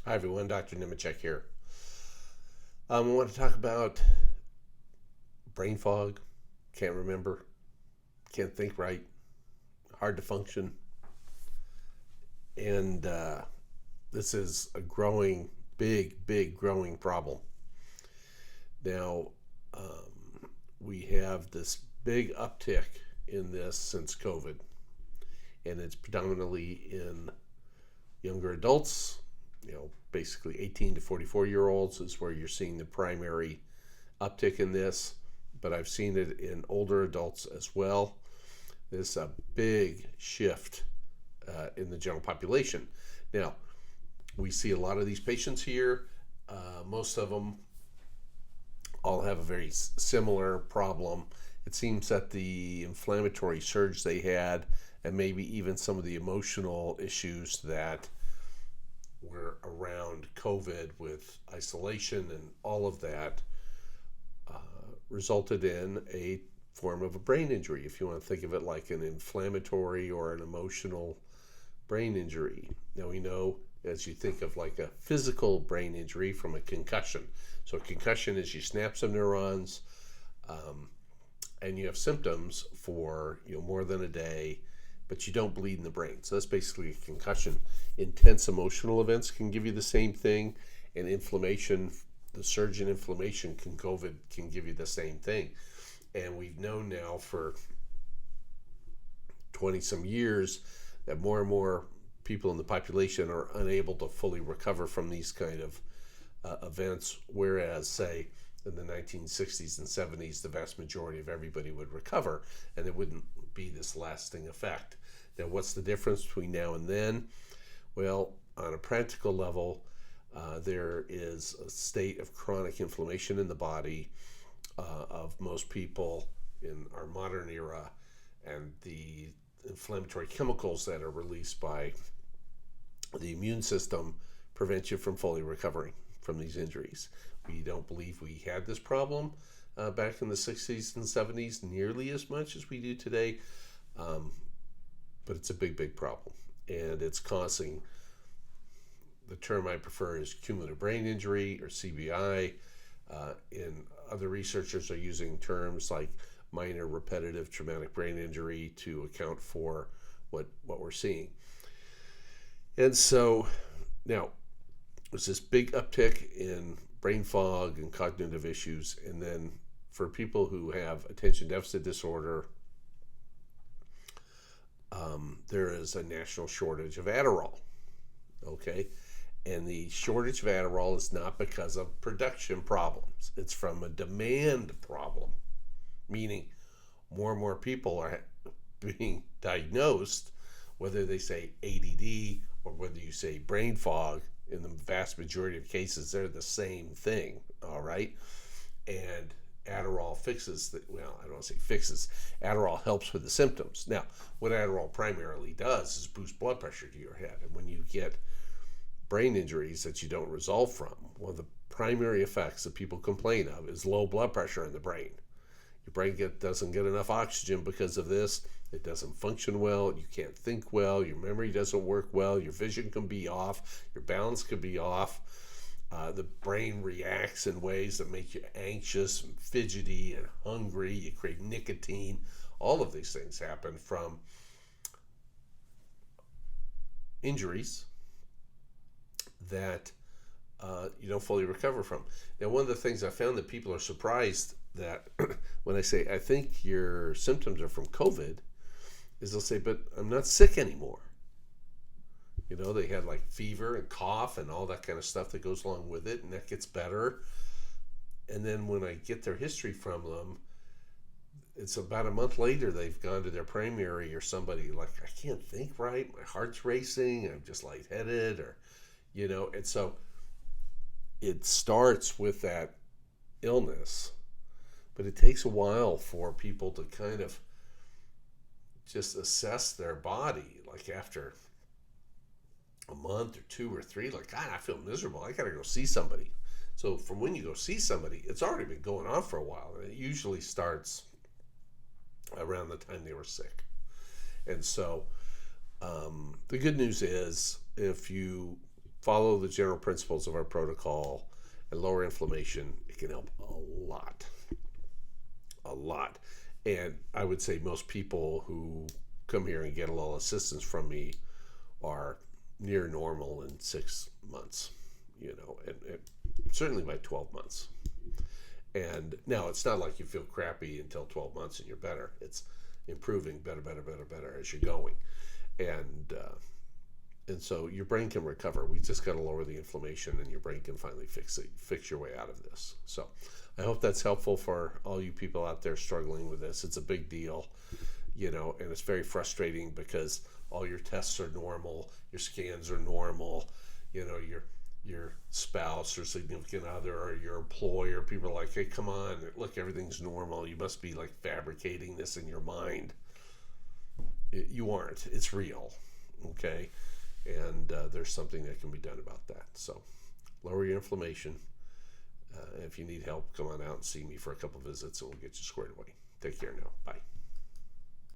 Hi everyone, Dr. Nemechek here. I want to talk about brain fog, can't remember, can't think right, hard to function, and this is a growing, big growing problem. Now, we have this big uptick in this since COVID, and it's predominantly in younger adults, basically 18 to 44-year-olds is where you're seeing the primary uptick in this, but I've seen it in older adults as well. There's a big shift in the general population. Now, we see a lot of these patients here. Most of them all have a very similar problem. It seems that the inflammatory surge they had, and maybe even some of the emotional issues that were around COVID with isolation and all of that, resulted in a form of a brain injury, if you want to think of it like an inflammatory or an emotional brain injury. Now we know, as you think of like a physical brain injury from a concussion. So a concussion is you snap some neurons, and you have symptoms for more than a day, but you don't bleed in the brain. So that's basically a concussion. Intense emotional events can give you the same thing, and inflammation, the surge in inflammation COVID can give you the same thing. And we've known now for 20 some years that more and more people in the population are unable to fully recover from these kind of events, whereas, say, in the 1960s and 70s, the vast majority of everybody would recover, and there wouldn't be this lasting effect. Now, what's the difference between now and then? Well, on a practical level, there is a state of chronic inflammation in the body of most people in our modern era, and the inflammatory chemicals that are released by the immune system prevent you from fully recovering from these injuries. We don't believe we had this problem back in the 60s and 70s nearly as much as we do today, but it's a big problem, and it's causing, the term I prefer is cumulative brain injury, or CBI. In other researchers are using terms like minor repetitive traumatic brain injury to account for what we're seeing. And so now there's this big uptick in brain fog and cognitive issues, and then for people who have attention deficit disorder, there is a national shortage of Adderall. Okay, and the shortage of Adderall is not because of production problems. It's from a demand problem, meaning more and more people are being diagnosed, whether they say ADD or whether you say brain fog. In the vast majority of cases, they're the same thing, all right? And Adderall fixes, well, I don't want to say fixes, Adderall helps with the symptoms. Now, what Adderall primarily does is boost blood pressure to your head. And when you get brain injuries that you don't resolve from, one of the primary effects that people complain of is low blood pressure in the brain. Your brain doesn't get enough oxygen because of this. It doesn't function well. You can't think well. Your memory doesn't work well. Your vision can be off. Your balance can be off. The brain reacts in ways that make you anxious and fidgety and hungry. You crave nicotine. All of these things happen from injuries that you don't fully recover from. Now, one of the things I found that people are surprised that when I say, I think your symptoms are from COVID, is they'll say, but I'm not sick anymore. They had like fever and cough and all that kind of stuff that goes along with it, and that gets better. And then when I get their history from them, it's about a month later they've gone to their primary or somebody like, I can't think right, my heart's racing, I'm just lightheaded, or and so it starts with that illness, but it takes a while for people to kind of just assess their body, like after a month or 2 or 3, like, God, I feel miserable, I gotta go see somebody. So from when you go see somebody, it's already been going on for a while, and it usually starts around the time they were sick. And so the good news is, if you follow the general principles of our protocol and lower inflammation, it can help a lot. A lot. And I would say most people who come here and get a little assistance from me are near normal in 6 months, and certainly by 12 months. And now it's not like you feel crappy until 12 months and you're better. It's improving better as you're going. And so your brain can recover. We just got to lower the inflammation, and your brain can finally fix your way out of this. So I hope that's helpful for all you people out there struggling with this. It's a big deal, and it's very frustrating because all your tests are normal, your scans are normal, your spouse or significant other or your employer, people are like, hey, come on, look, everything's normal. You must be like fabricating this in your mind. You aren't. It's real, okay? And there's something that can be done about that. So lower your inflammation. If you need help, come on out and see me for a couple visits and we'll get you squared away. Take care now. Bye.